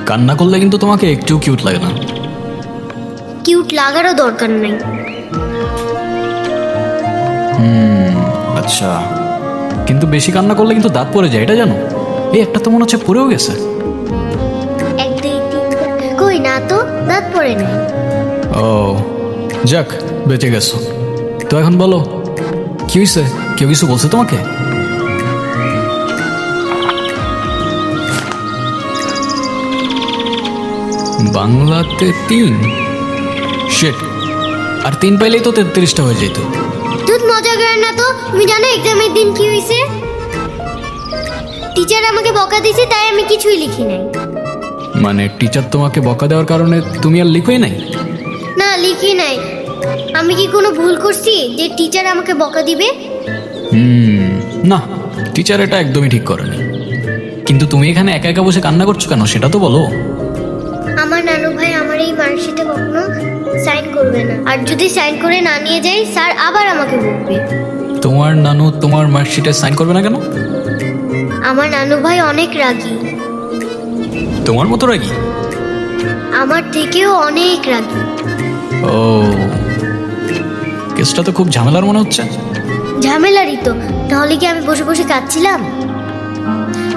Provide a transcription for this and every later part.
কান্না করলে কিন্তু তোমাকে একটু কিউট লাগে না। কিউট লাগারও দরকার নেই। আচ্ছা, কিন্তু বেশি কান্না করলে কিন্তু দাঁত পড়ে যায়, এটা জানো? এই একটা তো মনে হচ্ছে পড়েও গেছে। 1 2 3 কই না তো, দাঁত পড়ে নাই। ও যাক, বেঁচে গেছো। তো এখন বলো কি হয়েছে? কেউ কিছু বলছে তোমাকে? বাংলাতে 3 শিট, আর 3 পাইলেই তো 33টা হয়ে যেত। তুই মজা করেন না তো। তুমি জানো এক্সামের দিন কি হয়েছে? টিচার আমাকে বকা দিয়েছে, তাই আমি কিছুই লিখি নাই। মানে টিচার তোমাকে বকা দেওয়ার কারণে তুমি আর লিখোই নাই? না, লিখি নাই। আমি কি কোনো ভুল করছি যে টিচার আমাকে বকা দিবে? না, টিচার এটা একদমই ঠিক করেনি। কিন্তু তুমি এখানে একা একা বসে কান্না করছো কেন, সেটা তো বলো। আমার নানু ভাই আমার এই মার্কশিটে কখনো সাইন করবে না, আর যদি সাইন করে না নিয়ে যাই স্যার আবার আমাকে বকবে। তোমার নানু তোমার মার্কশিটে সাইন করবে না কেন? আমার নানু ভাই অনেক রাগী। তোমার মতো রাগী? আমার থেকেও অনেক রাগী। ও, কেসটা তো খুব ঝামেলার মনে হচ্ছে। ঝামেলারই তো, তাহলে কি আমি বসে বসে কাঁদছিলাম?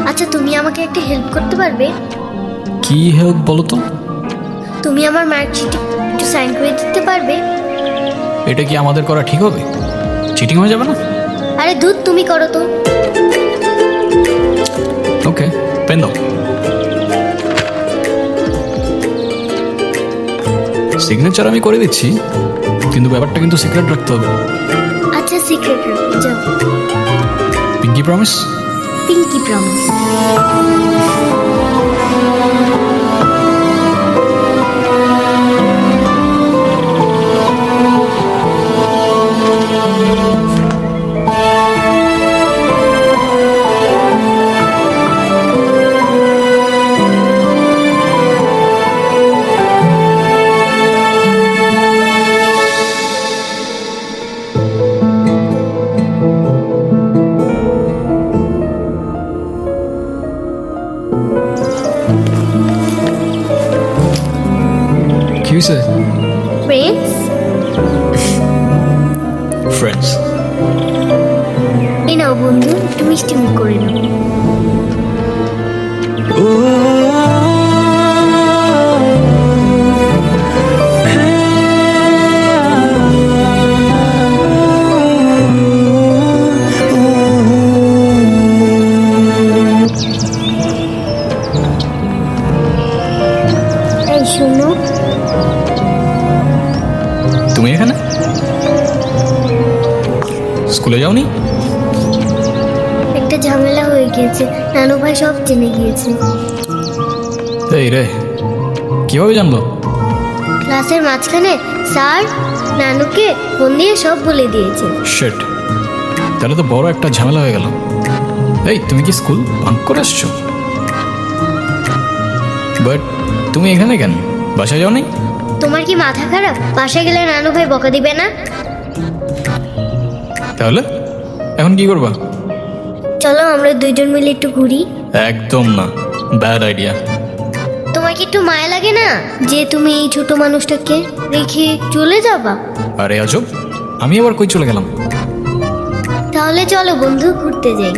আচ্ছা, তুমি আমাকে একটা হেল্প করতে পারবে? কি হেল্প বলো তো? তুমি আমার মার্কশিটে একটু সাইন করে দিতে পারবে? এটা কি আমাদের করা ঠিক হবে? চিটিং হয়ে যাবে না? আরে দুধ, তুমি করো তো। ওকে, পেন দাও। সিগনেচার আমি করে দিচ্ছি, কিন্তু ব্যাপারটা কিন্তু সিক্রেট রাখতে হবে। আচ্ছা, সিক্রেট রাখো, যাও। Pinky promise? Pinky promise. কি হয়েছে? ফ্রেন্ডস। ফ্রেন্ডস? এই নাও বন্ধু, একটু মিষ্টি মুখ করে নাও। এই শোনো, তুমি এখানে? স্কুলে যাওনি? একটা ঝামেলা হয়ে গিয়েছে, নানু ভাই সব জেনে গিয়েছে। এই রে, কিভাবে জানলো? ক্লাসের মাঝখানে স্যার নানুকে ফোন দিয়ে সব বলে দিয়েছে। শিট, তাহলে তো বড় একটা ঝামেলা হয়ে গেল। এই, তুমি কি স্কুল বাঙ্ক করে আসছো? বাট তুমি এখানে কেন? বাসায় যাওনি? তোমার কি মাথা খারাপ? বাসায় গেলে নানু ভাই বকা দিবে না? তাহলে এখন কি করবা? চলো আমরা দুইজন মিলে একটু ঘুরি। একদম না, ব্যাড আইডিয়া। তোমার কি একটু মায়া লাগে না যে তুমি এই ছোট মানুষটাকে রেখে চলে যাবা? আরে আজব, আমি আবার কই চলে গেলাম? তাহলে চলো বন্ধু, ঘুরতে যাই।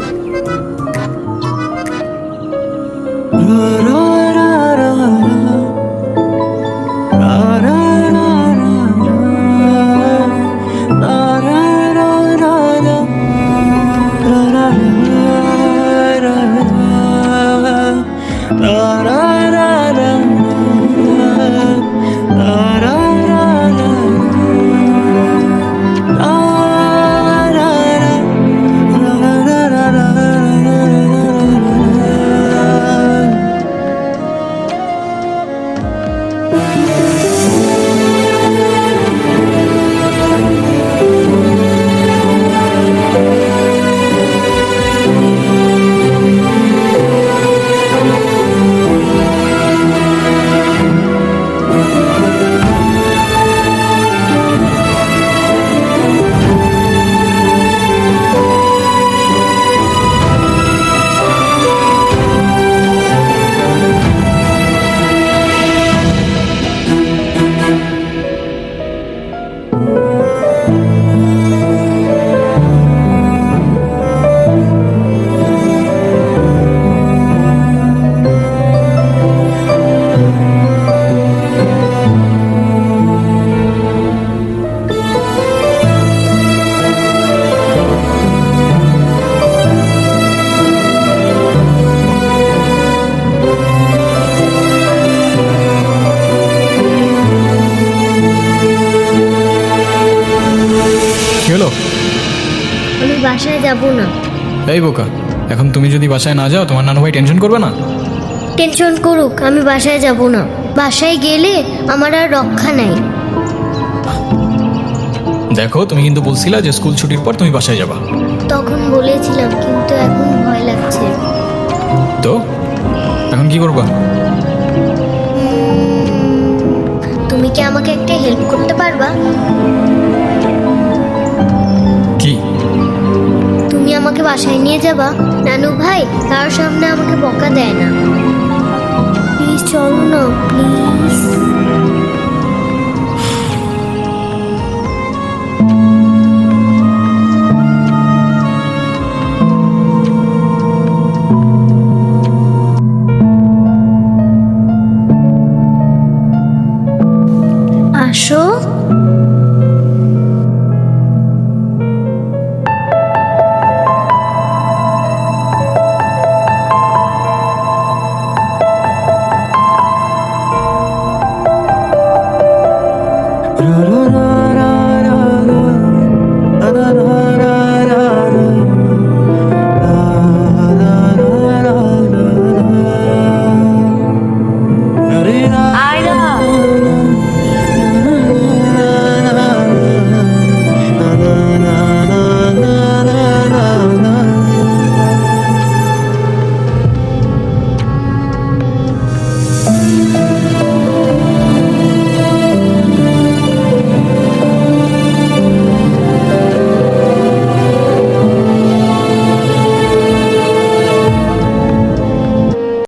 কি হলো? আমি বাসায় যাব না। এই বোকা, এখন তুমি যদি বাসায় না যাও তোমার নানু ভাই টেনশন করবে না? টেনশন করুক, আমি বাসায় যাব না। বাসায় গেলে আমার আর রক্ষা নাই। দেখো, তুমি কিন্তু বলছিলা যে স্কুল ছুটির পর তুমি বাসায় যাবা। তখন বলেছিলাম, কিন্তু এখন ভয় লাগছে। তো এখন কি করবা? তুমি কি আমাকে একটা হেল্প করতে পারবা? কি? তুমি আমাকে বাসায় নিয়ে যাবা? নানু ভাই তার সামনে আমাকে বকা দেয় না। প্লিজ চলো না, প্লিজ।